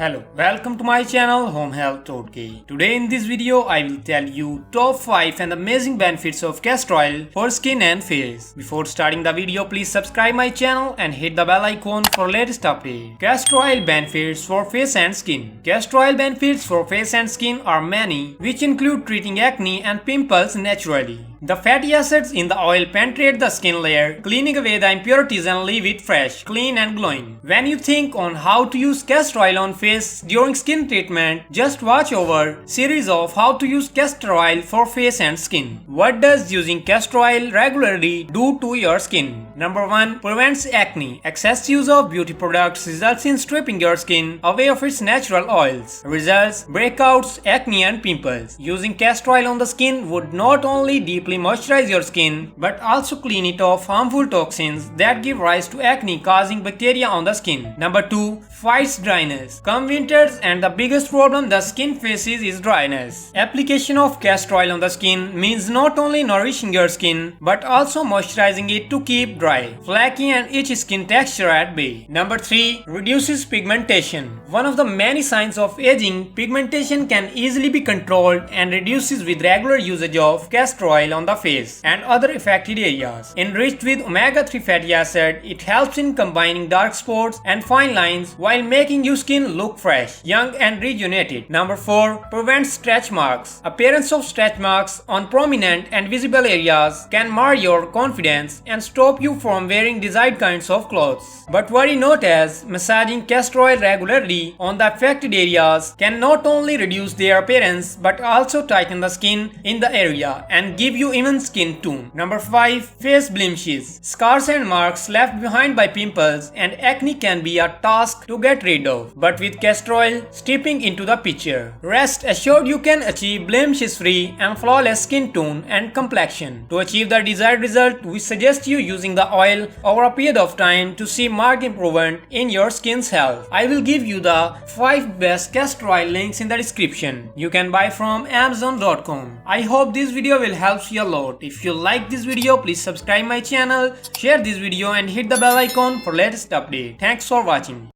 Hello, welcome to my channel Home Health Today. Today in this video I will tell you top 5 and amazing benefits of castor oil for skin and face. Before starting the video, please subscribe my channel and hit the bell icon for latest update. Castor oil benefits for face and skin. Castor oil benefits for face and skin are many, which include treating acne and pimples naturally. The fatty acids in the oil penetrate the skin layer, cleaning away the impurities and leave it fresh, clean and glowing. When you think on how to use castor oil on face during skin treatment, just watch our series of how to use castor oil for face and skin. What does using castor oil regularly do to your skin? Number 1. Prevents acne. Excess use of beauty products results in stripping your skin away of its natural oils. Results: breakouts, acne and pimples. Using castor oil on the skin would not only deeply moisturize your skin but also clean it of harmful toxins that give rise to acne causing bacteria on the skin. Number 2. Fights dryness. Come winters and the biggest problem the skin faces is dryness. Application of castor oil on the skin means not only nourishing your skin but also moisturizing it to keep dry, flaky and itchy skin texture at bay. Number 3. Reduces pigmentation. One of the many signs of aging, pigmentation can easily be controlled and reduces with regular usage of castor oil on the face and other affected areas. Enriched with omega-3 fatty acid, it helps in combining dark spots and fine lines while making your skin look fresh, young and rejuvenated. Number 4. Prevents stretch marks. Appearance of stretch marks on prominent and visible areas can mar your confidence and stop you from wearing desired kinds of clothes. But worry not, as massaging castor oil regularly on the affected areas can not only reduce their appearance but also tighten the skin in the area and give you even skin tone. Number 5. Face blemishes. Scars and marks left behind by pimples and acne can be a task to get rid of, but with castor oil stepping into the picture, rest assured you can achieve blemishes-free and flawless skin tone and complexion. To achieve the desired result, we suggest you using the oil over a period of time to see marked improvement in your skin's health. I will give you the 5 best castor oil links in the description. You can buy from Amazon.com. I hope this video will help you a lot. If you like this video, please subscribe my channel, share this video and hit the bell icon for latest update. Thanks for watching.